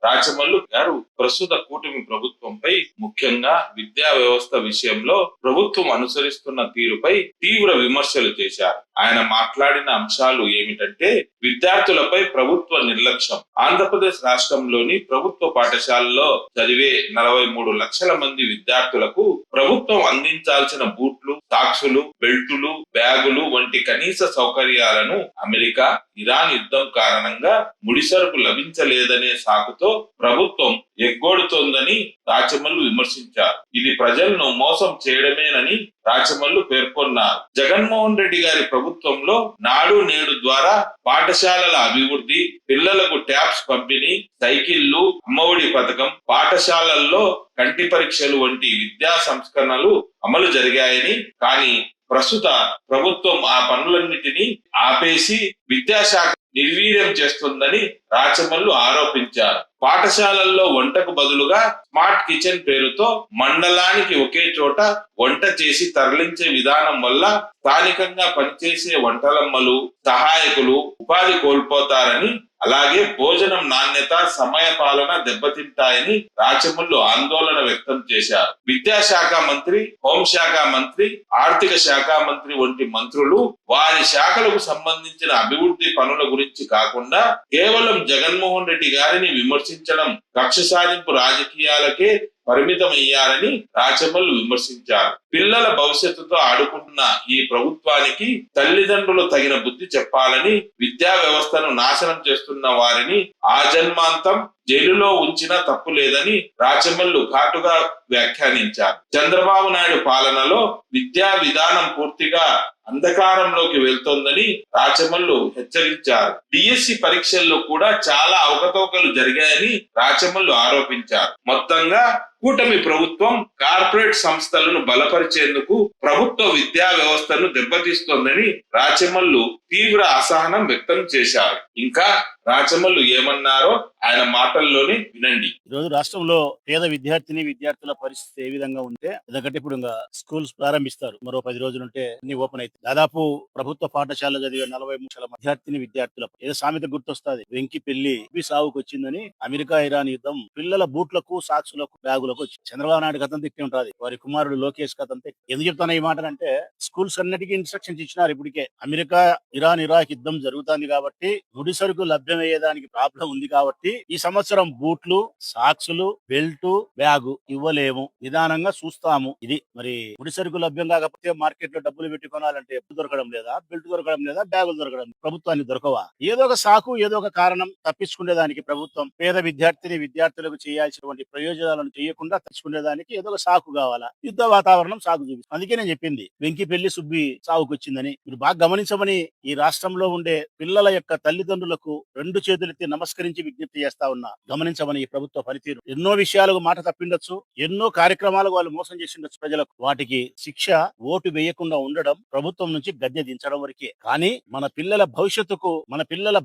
రాచమల్లు గారు ప్రస్తుత కూటమి ప్రభుత్వంపై, ముఖ్యంగా విద్యా వ్యవస్థ విషయంలో ప్రభుత్వం అనుసరిస్తున్న తీరుపై తీవ్ర విమర్శలు చేశారు. ఆయన మాట్లాడిన అంశాలు ఏమిటంటే, విద్యార్థులపై ప్రభుత్వ నిర్లక్ష్యం. ఆంధ్రప్రదేశ్ రాష్ట్రంలోని ప్రభుత్వ పాఠశాలలో చదివే 43 లక్షల మంది విద్యార్థులకు ప్రభుత్వం అందించాల్సిన బూట్లు, సాక్సులు, బెల్టులు, బ్యాగులు వంటి కనీస సౌకర్యాలను అమెరికా, ఇరాన్ యుద్ధం కారణంగా ముడిసరుకు లభించలేదనే సాకుతో ప్రభుత్వం ఎగ్గొడుతోందని రాచమల్లు విమర్శించారు. ఇది ప్రజలను మోసం చేయడమేనని రాచమల్లు పేర్కొన్నారు. జగన్మోహన్ రెడ్డి గారి ప్రభుత్వంలో నాడు నేడు ద్వారా పాఠశాలల అభివృద్ధి, పిల్లలకు ట్యాబ్స్ పంపిణీ, సైకిళ్లు, అమ్మఒడి పథకం, పాఠశాలల్లో కంటి పరీక్షలు వంటి విద్యా సంస్కరణలు అమలు జరిగాయని, కానీ ప్రస్తుత ప్రభుత్వం ఆ పనులన్నిటినీ ఆపేసి విద్యాశాఖ నిర్వీర్యం చేస్తుందని రాచమల్లు ఆరోపించారు. పాఠశాలల్లో వంటకు బదులుగా స్మార్ట్ కిచెన్ పేరుతో మండలానికి ఒకే చోట వంట చేసి తరలించే విధానం వల్ల స్థానికంగా పనిచేసే వంటలమ్మలు, సహాయకులు ఉపాధి కోల్పోతారని, అలాగే భోజనం నాణ్యత, సమయ పాలన దెబ్బతింటాయని రాచమల్లు ఆందోళన వ్యక్తం చేశారు. విద్యాశాఖ మంత్రి, హోంశాఖ మంత్రి, ఆర్థిక శాఖ మంత్రి వంటి మంత్రులు వారి శాఖలకు సంబంధించిన అభివృద్ధి పనుల గురించి కాకుండా కేవలం జగన్మోహన్ రెడ్డి గారిని విమర్శించడం, కక్ష సాధింపు రాజకీయాలకే పరిమితమయ్యారని రాచమల్లు విమర్శించారు. పిల్లల భవిష్యత్తుతో ఆడుకుంటున్న ఈ ప్రభుత్వానికి తల్లిదండ్రులు తగిన బుద్ధి చెప్పాలని, విద్యా వ్యవస్థను నాశనం చేస్తున్న వారిని ఆజన్మాంతం జైలులో ఉంచినా తప్పు లేదని రాచమల్లు ఘాటుగా వ్యాఖ్యానించారు. చంద్రబాబు నాయుడు పాలనలో విద్యా విధానం పూర్తిగా అంధకారంలోకి వెళ్తోందని రాచమల్లు హెచ్చరించారు. డిఎస్సి పరీక్షల్లో కూడా చాలా అవకతవకలు జరిగాయని రాచమల్లు ఆరోపించారు. మొత్తంగా కూటమి ప్రభుత్వం కార్పొరేట్ సంస్థలను బలపరిచేందుకు ప్రభుత్వ విద్యా వ్యవస్థను దెబ్బతీస్తోందని రాచమల్లు తీవ్ర అసహనం వ్యక్తం చేశారు. ఇంకా రాచమల్లు ఏమన్నారో ఆయన మాటల్లోనే వినండి. ఈరోజు రాష్ట్రంలో పేద విద్యార్థుల పరిస్థితి ఏ విధంగా ఉంటే, ఎందుకంటే ఇప్పుడు ఇంకా స్కూల్స్ ప్రారంభిస్తారు. మరో 10 రోజులుంటే అన్ని ఓపెన్ అవుతాయి. దాదాపు ప్రభుత్వ పాఠశాలలో చదివే 43 లక్షల విద్యార్థుల ఏదో సామెత గుర్తొస్తుంది, వెంకి పెళ్లి సాగుకు వచ్చిందని. అమెరికా, ఇరాన్ యుద్ధం పిల్లల బూట్లకు, సాక్సులకు, బ్యాగులకు వచ్చి చంద్రబాబు నాయుడు కథం తిట్టి ఉంటది, వారి కుమారుడు లోకేష్ కథం తిట్టి. ఎందుకు చెప్తాను ఈ మాటలంటే, స్కూల్స్ అన్నిటికీ ఇన్స్ట్రక్షన్స్ ఇచ్చినారు. ఇప్పటికే అమెరికా, ఇరాన్, ఇరాక్ యుద్ధం జరుగుతుంది కాబట్టి ముడి సరుకు లభ్యమయ్యేదానికి ప్రాబ్లం ఉంది కాబట్టి ఈ సంవత్సరం బూట్లు, సాక్సులు, బెల్ట్, బ్యాగు ఇవ్వలేము, నిదానంగా చూస్తాము. ఇది మరి ముడి సరుకు లభ్యం కాకపోతే మార్కెట్ లో డబ్బులు పెట్టి కొనాలంటే దొరకడం లేదా, బెల్ట్ దొరకడం లేదా, బ్యాగులు దొరకడం, ప్రభుత్వానికి దొరకవా? ఏదో ఒక సాకు, ఏదో ఒక కారణం తప్పించుకునేదానికి ప్రభుత్వం పేద విద్యార్థులకు చేయాల్సినటువంటి ప్రయోజనాలను చేయకుండా తప్పించుకునేదానికి ఏదో ఒక సాకు కావాలా? యుద్ధ వాతావరణం సాకు చూపిస్తుంది. అందుకే నేను చెప్పింది వెంకి పెళ్లి సుబ్బి సాగుకు వచ్చిందని. మీరు బాగా గమనించమని ఈ రాష్ట్రంలో ఉండే పిల్లల యొక్క తల్లిదండ్రులకు 2 చేతులెత్తి నమస్కరించి విజ్ఞప్తి చేస్తా ఉన్నా. గమనించమని ఈ ప్రభుత్వ పనితీరు. ఎన్నో విషయాలకు మాట తప్పిండొచ్చు, ఎన్నో కార్యక్రమాలకు వాళ్ళు మోసం చేసిండొచ్చు ప్రజలకు. వాటికి శిక్ష ఓటు వేయకుండా ఉండడం, ప్రభుత్వం నుంచి గద్దె దించడం వరకే. కానీ మన పిల్లల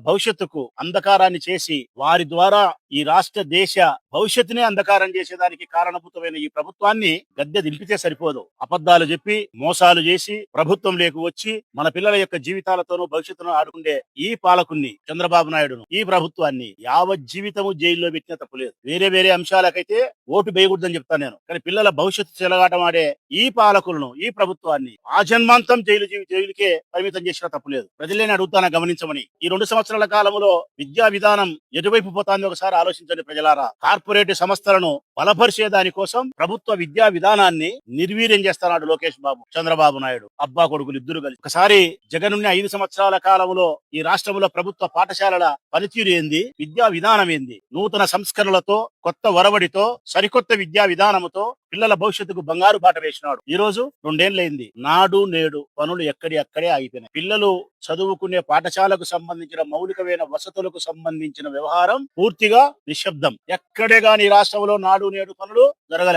భవిష్యత్తుకు అంధకారాన్ని చేసి వారి ద్వారా ఈ రాష్ట్ర దేశ భవిష్యత్తునే అంధకారం చేసేదానికి కారణభూతమైన ఈ ప్రభుత్వాన్ని గద్దె దింపితే సరిపోదు. అబద్ధాలు చెప్పి, మోసాలు చేసి ప్రభుత్వం లేకు వచ్చి మన పిల్లల యొక్క జీవితాలతోనూ భవిష్యత్తును ఆడుకుండే ఈ పాలకుణ్ణి, చంద్రబాబు నాయుడును, ఈ ప్రభుత్వాన్ని యావత్ జీవితము జైల్లో పెట్టిన తప్పులేదు. వేరే అంశాలకైతే ఓటు వేయకూడదని చెప్తాను నేను. కానీ పిల్లల భవిష్యత్తు చెలగాటం ఆడే ఈ పాలకులను, ఈ ప్రభుత్వాన్ని ఆజన్మాంతం జైలుకే పరిమితం చేసిన తప్పులేదు. ప్రజలేని అడుగుతానా గమనించమని. ఈ 2 సంవత్సరాల కాలంలో విద్యా విధానం ఎటువైపు పోతాంది ఒకసారి ఆలోచించండి ప్రజలారా. కార్పొరేట్ సంస్థలను బలపరిచే దానికోసం ప్రభుత్వ విద్యా విధానాన్ని నిర్వీర్యం చేస్తున్నాడు లోకేష్ బాబు, చంద్రబాబు నాయుడు, అబ్బా కొడుకులు ఇద్దరు కలిసి. ఒకసారి జగనున్న 5 సంవత్సరాల కాలంలో ఈ రాష్ట్రంలో ప్రభుత్వ పాఠశాలల పనితీరు ఏంది, విద్యా విధానం ఏంది, నూతన సంస్కరణలతో, కొత్త వరవడితో, సరికొత్త విద్యా విధానంతో పిల్లల భవిష్యత్తుకు బంగారు బాట వేసినాడు. ఈ రోజు 2 ఏళ్లైంది. నాడు నేడు పనులు అక్కడే ఆగిపోయినాయి. పిల్లలు చదువుకునే పాఠశాలకు సంబంధించిన మౌలికమైన వసతులకు సంబంధించిన వ్యవహారం పూర్తిగా నిశ్శబ్దం. ఎక్కడే గాని రాష్ట్రంలో నాడు నేడు పనులు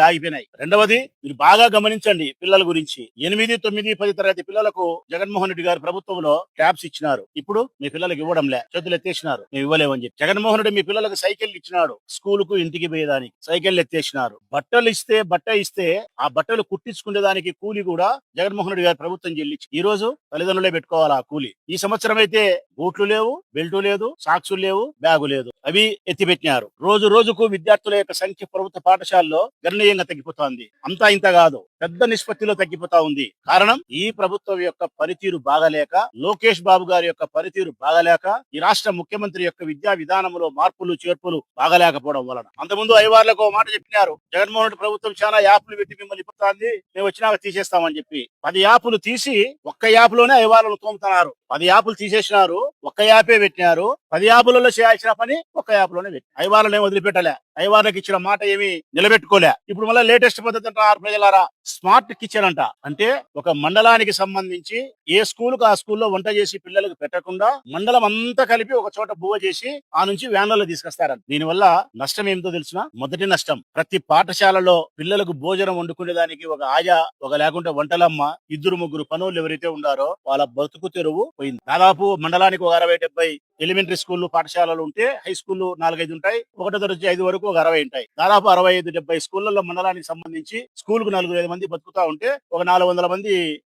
ఆగిపోయినాయి. రెండవది, మీరు బాగా గమనించండి పిల్లల గురించి. 8, 9, 10 తరగతి పిల్లలకు జగన్మోహన్ రెడ్డి గారి ప్రభుత్వంలో ట్యాబ్స్ ఇచ్చినారు. ఇప్పుడు మీ పిల్లలకు ఇవ్వడంలే, చేతులు ఎత్తేసినారు, మేము ఇవ్వలేమని చెప్పి. జగన్మోహన్ రెడ్డి మీ పిల్లలకు సైకిల్ ఇచ్చినాడు, స్కూల్ కు ఇంటికి పోయేదానికి సైకిల్ ఎత్తేసినారు. బట్ట ఇస్తే ఆ బట్టలు కుట్టించుకునే దానికి కూలి కూడా జగన్మోహన్ రెడ్డి గారి ప్రభుత్వం చెల్లించి ఈ రోజు తల్లిదండ్రులే పెట్టుకోవాలి ఆ కూలి. ఈ సంవత్సరం అయితే బూట్లు లేవు, బెల్టు లేదు, సాక్సులు లేవు, బ్యాగు లేదు. అవి ఎత్తిపెట్టినారు. రోజు రోజుకు విద్యార్థుల యొక్క సంఖ్య ప్రభుత్వ పాఠశాలలో గణనీయంగా తగ్గిపోతోంది. అంతా ఇంత కాదు, పెద్ద నిష్పత్తిలో తగ్గిపోతా ఉంది. కారణం ఈ ప్రభుత్వం యొక్క పనితీరు బాగలేక, లోకేష్ బాబు గారి యొక్క పనితీరు బాగలేక, ఈ రాష్ట్ర ముఖ్యమంత్రి యొక్క విద్యా విధానంలో మార్పులు చేర్పులు బాగలేకపోవడం వలన. అంతకుముందు ఐవార్లకు ఒక మాట చెప్పినారు, జగన్మోహన్ రెడ్డి ప్రభుత్వం చాలా యాప్లు పెట్టి మిమ్మల్ని ఇప్పుతుంది, మేము వచ్చినాక తీసేస్తామని చెప్పి 10 యాప్లు తీసి ఒక్క యాప్ లోనే ఐవార్లను తోముతున్నారు. 10 యాప్లు తీసేసినారు, ఒక్క యాపే పెట్టినారు. 10 యాప్లలో చేయాల్సిన పని ఒక్క యాప్ లోనే పెట్టి ఐవార్లను వదిలిపెట్టలే. ఐవార్లకు ఇచ్చిన మాట ఏమి నిలబెట్టుకోలే. ఇప్పుడు మళ్ళీ లేటెస్ట్ పద్ధతి అంటారు ప్రజలారా, స్మార్ట్ కిచెన్ అంట. అంటే ఒక మండలానికి సంబంధించి ఏ స్కూల్ కు ఆ స్కూల్లో వంట చేసి పిల్లలకు పెట్టకుండా మండలం అంతా కలిపి ఒక చోట బువ్వ చేసి ఆ నుంచి వ్యాన్లలో తీసుకొస్తారంట. దీనివల్ల నష్టం ఏమిటో తెలిసిన, మొదటి నష్టం ప్రతి పాఠశాలలో పిల్లలకు భోజనం వండుకునే దానికి ఒక ఆయా, ఒక లేకుంటే వంటలమ్మ, 2-3 పనులు ఎవరైతే ఉండారో వాళ్ళ బతుకు తెరువు పోయింది. దాదాపు మండలానికి ఒక 60-70 ఎలిమెంటరీ స్కూళ్ళు పాఠశాలలు ఉంటే హై స్కూళ్ళు 4-5 ఉంటాయి. 1 నుంచి 5 వరకు ఒక 60 ఉంటాయి. దాదాపు 65-70 స్కూళ్లలో మండలానికి సంబంధించి స్కూల్ కు 4-5 మంది బతుకుతా ఉంటే ఒక 400 మంది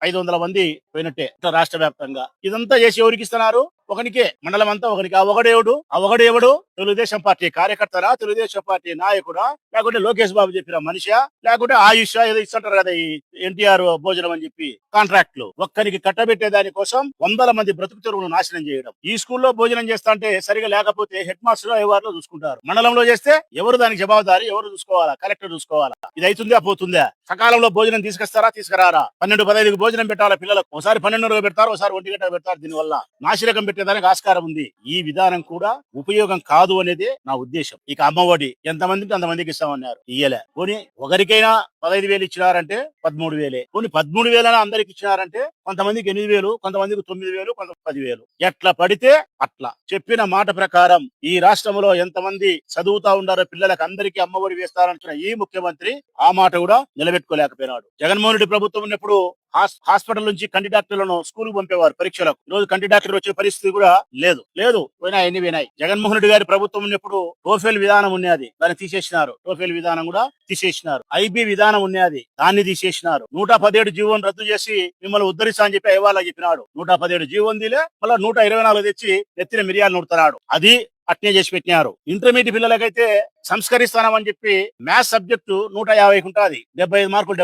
500 మంది పోయినట్టే ఇట్లా రాష్ట్ర వ్యాప్తంగా. ఇదంతా చేసి ఎవరికి ఇస్తున్నారు? ఒకనికే, మండలం అంతా ఒకనికి. ఆ ఒకడేవుడు తెలుగుదేశం పార్టీ కార్యకర్తరా, తెలుగుదేశం పార్టీ నాయకుడా, లేకుంటే లోకేష్ బాబు చెప్పిన మనిషా, లేకుంటే ఆయుష్ ఏదో ఇస్తుంటారు కదా ఈ ఎన్టీఆర్ భోజనం అని చెప్పి కాంట్రాక్ట్లు. ఒక్కరికి కట్టబెట్టే దాని కోసం 100 మంది బ్రతుకు తెరువును నాశనం చేయడం. ఈ స్కూల్లో భోజనం చేస్తా అంటే సరిగా లేకపోతే హెడ్ మాస్టర్ ఐవార్లో చూసుకుంటారు. మండలంలో చేస్తే ఎవరు దానికి జవాబుదారి, ఎవరు చూసుకోవాలా? కలెక్టర్ చూసుకోవాలా? ఇది అవుతుందా పోతుందా? సకాలంలో భోజనం తీసుకొస్తారా, తీసుకురారా? 12-15 భోజనం పెట్టాలా పిల్లలకు. ఒకసారి 12:30 పెడతారు, ఒకసారి 1 గంట పెడతారు. దీనివల్ల నాశరకం పెట్టేదానికి ఆస్కారం ఉంది. ఈ విధానం కూడా ఉపయోగం కాదు అనేది నా ఉద్దేశం. ఇక అమ్మఒడి ఎంతమందికి అంతమందికి ఇస్తామన్నారు, ఇయ్యలే. పోనీ ఒకరికైనా 15,000 ఇచ్చినారంటే 13,000. పోనీ 13,000 అందరికి ఇచ్చినారంటే కొంతమందికి 8,000, కొంతమందికి 9,000, కొంత 10,000. ఎట్లా పడితే అట్లా చెప్పిన మాట ప్రకారం ఈ రాష్ట్రంలో ఎంతమంది చదువుతా ఉండారో పిల్లలకు అందరికీ అమ్మఒడి వేస్తారంటున్న ఈ ముఖ్యమంత్రి ఆ మాట కూడా నిలబెట్టుకోలేకపోయినాడు. జగన్మోహన్ రెడ్డి ప్రభుత్వం ఉన్నప్పుడు హాస్పిటల్ నుంచి కంటి డాక్టర్లను స్కూల్ కు పంపేవారు పరీక్షలకు. ఈ రోజు కంటి డాక్టర్ వచ్చే పరిస్థితి కూడా లేదు. పోయినాయి. జగన్మోహన్ రెడ్డి గారి ప్రభుత్వం ఉన్నప్పుడు టోఫెల్ విధానం ఉన్నది, దాన్ని తీసేసినారు. టోఫెల్ విధానం కూడా తీసేసినారు. ఐబీ విధానం ఉన్నది, దాన్ని తీసేసినారు. 117 జీవోని రద్దు చేసి మిమ్మల్ని ఉద్ధరిస్తా అని చెప్పి ఐవాళ్ళ చెప్పినాడు. 117 జీవోని దిలే, మళ్ళీ 124 తెచ్చి నెత్తిన మిరియాలు నూడుతున్నాడు. అది అట్నే చేసి పెట్టినారు. ఇంటర్మీడియట్ పిల్లలకైతే సంస్కరిస్తానని చెప్పి మ్యాథ్స్ సబ్జెక్టు 150 ఉంటుంది. 75 మార్కులు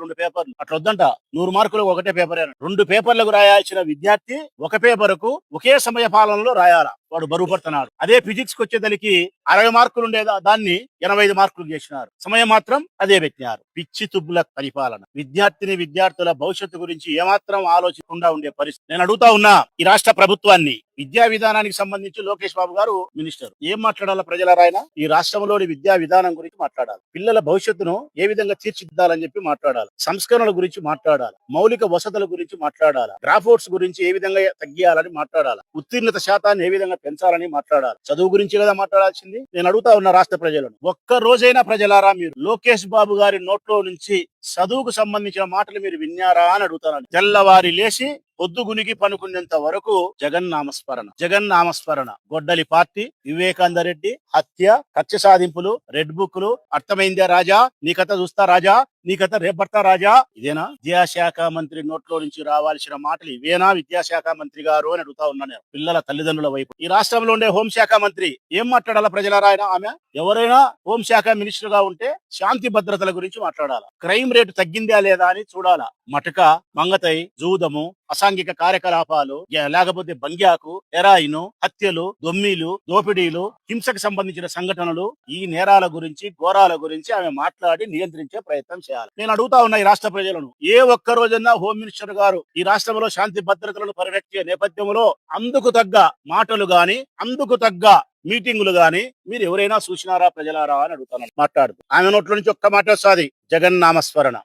2 పేపర్లు. అట్లా వద్దంట. 100 మార్కులు ఒకటే పేపర్. 2 పేపర్లకు రాయాల్సిన విద్యార్థి ఒక పేపర్కు ఒకే సమయ పాలనలో రాయాల. వాడు బరువు పడుతున్నాడు. అదే ఫిజిక్స్ కి వచ్చేదానికి 60 మార్కులు ఉండేదా దాన్ని 85 మార్కులు చేసినారు. సమయం మాత్రం అదే పెట్టినారు. పిచ్చి తుబ్బుల పరిపాలన. విద్యార్థుల భవిష్యత్తు గురించి ఏమాత్రం ఆలోచించకుండా ఉండే పరిస్థితి. నేను అడుగుతా ఉన్నా ఈ రాష్ట్ర ప్రభుత్వాన్ని, విద్యా విధానానికి సంబంధించి లోకేష్ బాబు గారు మినిస్టర్ ఏం మాట్లాడాలా ప్రజలారాయన? ఈ రాష్ట్రంలోని విద్యా విధానం గురించి మాట్లాడాలి. పిల్లల భవిష్యత్తును ఏ విధంగా తీర్చిదిద్దాలని చెప్పి మాట్లాడాలి. సంస్కరణల గురించి మాట్లాడాలి. మౌలిక వసతుల గురించి మాట్లాడాలి. డ్రాప్అవుట్స్ గురించి ఏ విధంగా తగ్గియాలని మాట్లాడాలి. ఉత్తీర్ణత శాతాన్ని ఏ విధంగా పెంచాలని మాట్లాడాలి. చదువు గురించి కదా మాట్లాడాల్సింది. నేను అడుగుతా ఉన్న రాష్ట్ర ప్రజలను, ఒక్క రోజైనా ప్రజలారా మీరు లోకేష్ బాబు గారి నోట్లో నుంచి చదువుకు సంబంధించిన మాటలు మీరు విన్నారా అని అడుగుతాను. తెల్లవారి లేచి పొద్దుగునికి పనుకునేంత వరకు జగన్నామస్మరణ. గొడ్డలి పార్టీ, వివేకానంద రెడ్డి హత్య, కక్ష సాధింపులు, రెడ్ బుక్లు. అర్థమైందే రాజా? నీ కథ చూస్తా రాజా, నీ కథ రేపడతా రాజా. ఇదేనా విద్యాశాఖ మంత్రి నోట్లో నుంచి రావాల్సిన మాటలు? ఇవేనా విద్యాశాఖ మంత్రి గారు అని అడుగుతా ఉన్నా నేను పిల్లల తల్లిదండ్రుల వైపు. ఈ రాష్ట్రంలో ఉండే హోంశాఖ మంత్రి ఏం మాట్లాడాలా ప్రజలారాయన? ఆమె ఎవరైనా హోంశాఖ మినిస్టర్ గా ఉంటే శాంతి భద్రతల గురించి మాట్లాడాలా. క్రైమ్ రేటు తగ్గిందా లేదా అని చూడాలా. మటక, మంగతై, జూదము, అసాంఘిక కార్యకలాపాలు, లేకపోతే బంగ్యాకు, హెరాయిన్, హత్యలు, దొమ్మిలు, దోపిడీలు, హింసకు సంబంధించిన సంఘటనలు, ఈ నేరాల గురించి, ఘోరాల గురించి ఆమె మాట్లాడి నియంత్రించే ప్రయత్నం చేయాలి. నేను అడుగుతా ఉన్నా ఈ రాష్ట్ర ప్రజలను, ఏ ఒక్క రోజన్నా హోమ్ మినిస్టర్ గారు ఈ రాష్ట్రంలో శాంతి భద్రతలను పరిరక్షించే నేపథ్యంలో అందుకు తగ్గ మాటలు గాని, అందుకు తగ్గ మీటింగులు గాని మీరు ఎవరైనా చూసినారా ప్రజలారా అని అడుగుతాను. మాట్లాడుతూ ఆమె నోట్ల నుంచి ఒక్క మాట వస్తుంది, జగన్నామస్మరణ.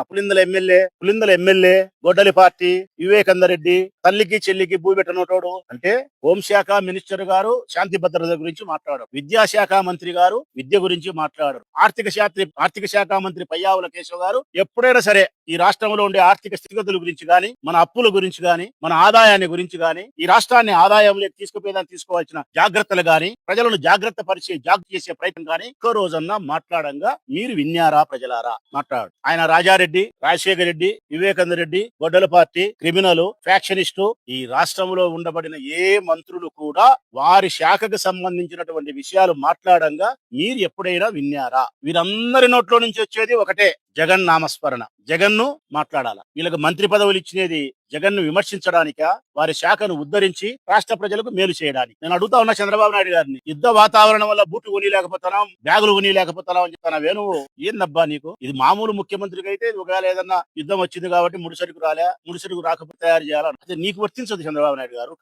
పులిందల ఎమ్మెల్యే, గొడ్డలి పార్టీ, వివేకానంద రెడ్డి తల్లికి చెల్లికి భూ పెట్టనోటోడు. అంటే హోంశాఖ మినిస్టర్ గారు శాంతి భద్రత గురించి మాట్లాడారు. విద్యాశాఖ మంత్రి గారు విద్య గురించి మాట్లాడారు. ఆర్థిక శాఖ మంత్రి పయ్యావుల కేశవ్ గారు ఎప్పుడైనా సరే ఈ రాష్ట్రంలో ఉండే ఆర్థిక స్థితిగతుల గురించి గాని, మన అప్పుల గురించి గాని, మన ఆదాయాన్ని గురించి గాని, ఈ రాష్ట్రాన్ని ఆదాయంలోకి తీసుకుపోయేదాన్ని తీసుకోవాల్సిన జాగ్రత్తలు గాని, ప్రజలను జాగ్రత్త చేసే ప్రయత్నం గాని ఒక్క రోజన్నా మాట్లాడంగా మీరు విన్నారా? విన్నారా ప్రజలారా? మాట్లాడు. ఆయన రాజారెడ్డి, రాజశేఖర రెడ్డి, వివేకానంద రెడ్డి, గొడ్డల పార్టీ, క్రిమినల్, ఫ్యాక్షనిస్టు, ఈ రాష్ట్రంలో ఉండబడిన ఏ మంత్రులు కూడా వారి శాఖకు సంబంధించినటువంటి విషయాలు మాట్లాడంగా మీరు ఎప్పుడైనా విన్నారా? వీరందరి నోట్లో నుంచి వచ్చేది ఒకటే, జగన్ నామస్మరణ. జగన్ను మాట్లాడాల. వీళ్ళకి మంత్రి పదవులు ఇచ్చినది జగన్ను విమర్శించడానిక, వారి శాఖను ఉద్ధరించి రాష్ట్ర ప్రజలకు మేలు చేయడానికి. నేను అడుగుతా ఉన్నా చంద్రబాబు నాయుడు గారిని, యుద్ధ వాతావరణం వల్ల బూట్లు కొనిలేకపోతున్నాం, బ్యాగులు కొనిలేకపోతున్నాం అని చెప్తానా నువ్వు? ఏందబ్బా నీకు? ఇది మామూలు ముఖ్యమంత్రికి అయితే ఒకవేళ ఏదన్నా యుద్ధం వచ్చింది కాబట్టి ముడిసరుకు రాలే, ముడిసరుకు రాకపోతే తయారు చేయాలని, అదే నీకు వర్తించదు చంద్రబాబు నాయుడు గారు.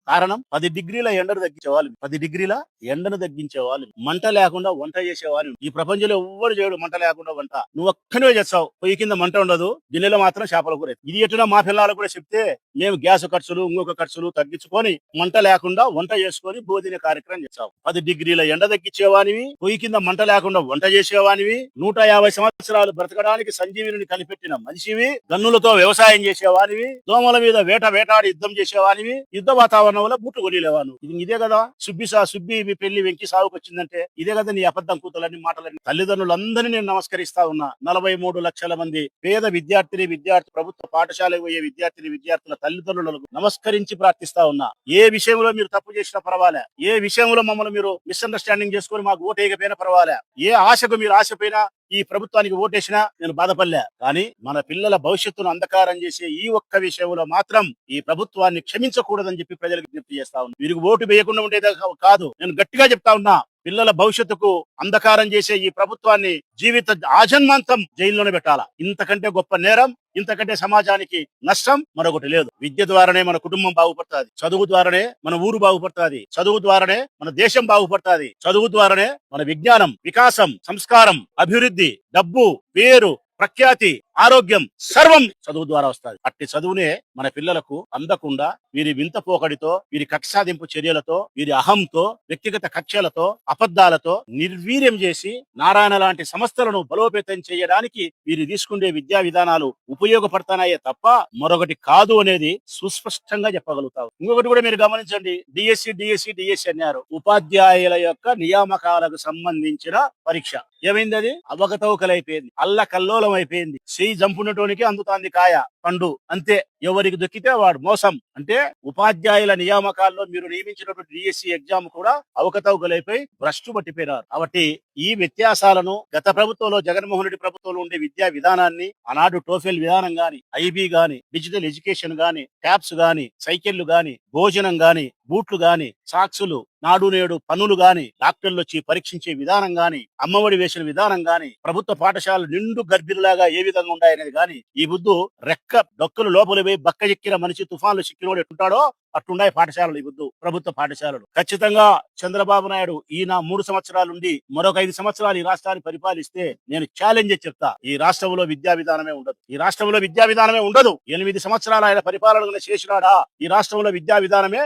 కారణం 10 డిగ్రీల ఎండను తగ్గించేవాళ్ళు, 10 డిగ్రీల ఎండను తగ్గించేవాళ్ళు, మంట లేకుండా వంట చేసేవాళ్ళు. ఈ ప్రపంచంలో ఎవ్వరు చేయడు మంట లేకుండా వంట. నువ్వు ఒక్కనే చేస్తావు. పొయ్యి కింద మంట ఉండదు, గిన్నెలో మాత్రం చేపల కూర. ఇది ఎటునా మా పిల్లలకు కూడా చెప్తే మేము గ్యాస్ ఖర్చులు ఇంకొక ఖర్చులు తగ్గించుకొని మంట లేకుండా వంట చేసుకొని భోజన కార్యక్రమం చేస్తావు. 10 డిగ్రీల ఎండ తగ్గించేవానివి, పొయ్యి కింద మంట లేకుండా వంట చేసేవానివి, 150 సంవత్సరాలు బ్రతకడానికి సంజీవిని కనిపెట్టిన మనిషివి, గన్నులతో వ్యవసాయం చేసేవానివి, దోమల మీద వేటాడి యుద్ధం చేసేవానివి, యుద్ధ వాతావరణం వల్ల బూట్లు కొనిలేవాను. ఇది ఇదే కదా సుబ్బి మీ పెళ్లి వెంకి సాగుకు వచ్చిందంటే ఇదే కదా నీ అబద్ధం కూతలన్నీ మాటలన్నీ. తల్లిదండ్రులందరినీ నేను నమస్కరిస్తా ఉన్నా. 43 లక్షల మంది పేద విద్యార్థి ప్రభుత్వ పాఠశాలకు పోయే విద్యార్థుల తల్లిదండ్రులకు నమస్కరించి ప్రార్థిస్తా ఉన్నా. ఏ విషయంలో మీరు తప్పు చేసినా పర్వాలే, ఏ విషయంలో మమ్మల్ని మీరు మిస్అండర్స్టాండింగ్ చేసుకుని మాకు ఓటు వేయకపోయినా పర్వాలే, ఏ ఆశకు మీరు ఆశపోయినా ఈ ప్రభుత్వానికి ఓటేసినా నేను బాధపడలే. కానీ మన పిల్లల భవిష్యత్తును అంధకారం చేసే ఈ ఒక్క విషయంలో మాత్రం ఈ ప్రభుత్వాన్ని క్షమించకూడదని చెప్పి ప్రజలకు విజ్ఞప్తి చేస్తా ఉన్నా. వీరికి ఓటు వేయకుండా ఉండేది కాదు, నేను గట్టిగా చెప్తా ఉన్నా. పిల్లల భవిష్యత్తుకు అంధకారం చేసే ఈ ప్రభుత్వాన్ని జీవిత ఆజన్మాంతం జైల్లోనే పెట్టాలా. ఇంతకంటే గొప్ప నేరం, ఇంతకంటే సమాజానికి నష్టం మరొకటి లేదు. విద్య ద్వారానే మన కుటుంబం బాగుపడుతుంది, చదువు ద్వారానే మన ఊరు బాగుపడుతుంది, చదువు ద్వారానే మన దేశం బాగుపడుతుంది, చదువు ద్వారానే మన విజ్ఞానం, వికాసం, సంస్కారం, అభివృద్ధి, డబ్బు, పేరు, ప్రఖ్యాతి, ఆరోగ్యం సర్వం చదువు ద్వారా వస్తుంది. అట్టి చదువునే మన పిల్లలకు అందకుండా వీరి వింత పోకడితో, వీరి కక్షాదింపు చర్యలతో, వీరి అహంతో, వ్యక్తిగత కక్షలతో, అబద్ధాలతో నిర్వీర్యం చేసి నారాయణ లాంటి సంస్థలను బలోపేతం చేయడానికి వీరు తీసుకునే విద్యా విధానాలు ఉపయోగపడతానాయే తప్ప మరొకటి కాదు అనేది సుస్పష్టంగా చెప్పగలుగుతావు. ఇంకొకటి కూడా మీరు గమనించండి, డిఎస్సి అన్నారు. ఉపాధ్యాయుల యొక్క నియామకాలకు సంబంధించిన పరీక్ష ఏమైంది? అది అవకతవకలైపోయింది, అల్లకల్లోలం అయిపోయింది. చెయ్యి జంపునటోనికి అందుతాంది కాయ పండు, అంతే. ఎవరికి దొక్కితే వాడు మోసం. అంటే ఉపాధ్యాయుల నియామకాల్లో మీరు నియమించినటువంటి డిఎస్సి ఎగ్జామ్ కూడా అవకతవకలైపోయి భ్రష్టు పట్టిపోయినారు. కాబట్టి ఈ వ్యత్యాసాలను గత ప్రభుత్వంలో జగన్మోహన్ రెడ్డి ప్రభుత్వంలో ఉండే విద్యా విధానాన్ని, ఆనాడు టోఫెల్ విధానం గాని, ఐబీ గాని, డిజిటల్ ఎడ్యుకేషన్ గాని, ట్యాబ్స్ గాని, సైకిళ్లు గాని, భోజనం గాని, బూట్లు గాని, సాక్సులు, నాడు నేడు పన్నులు గాని, డాక్టర్లు వచ్చి పరీక్షించే విధానం గాని, అమ్మఒడి వేసిన విధానం గాని, ప్రభుత్వ పాఠశాలలు నిండు గర్భిణులాగా ఏ విధంగా ఉన్నాయనేది గాని, ఈ బుద్ధు రెక్క డొక్కలు లోపలి పోయి బక్క ఎక్కిన మనిషి తుఫాన్లు చిక్కినోడు ఎట్టుంటాడో అట్లున్నాయి పాఠశాలలు, ఈ బుద్ధు ప్రభుత్వ పాఠశాలలు. ఖచ్చితంగా చంద్రబాబు నాయుడు ఈయన 3 సంవత్సరాలు ఉండి మరొక 5 సంవత్సరాలు ఈ రాష్ట్రాన్ని పరిపాలిస్తే నేను ఛాలెంజ్ చెప్తా, ఈ రాష్ట్రంలో విద్యా విధానమే ఉండదు. ఈ రాష్ట్రంలో విద్యా విధానమే ఉండదు. 8 సంవత్సరాలు ఆయన పరిపాలన చేసినాడా ఈ రాష్ట్రంలో విద్యా విధానమే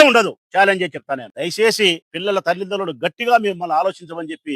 ఉండదు. ఛాలెంజ్ చెప్తా నేను. దయచేసి పిల్లల తల్లిదండ్రులు గట్టిగా మిమ్మల్ని ఆలోచించమని చెప్పి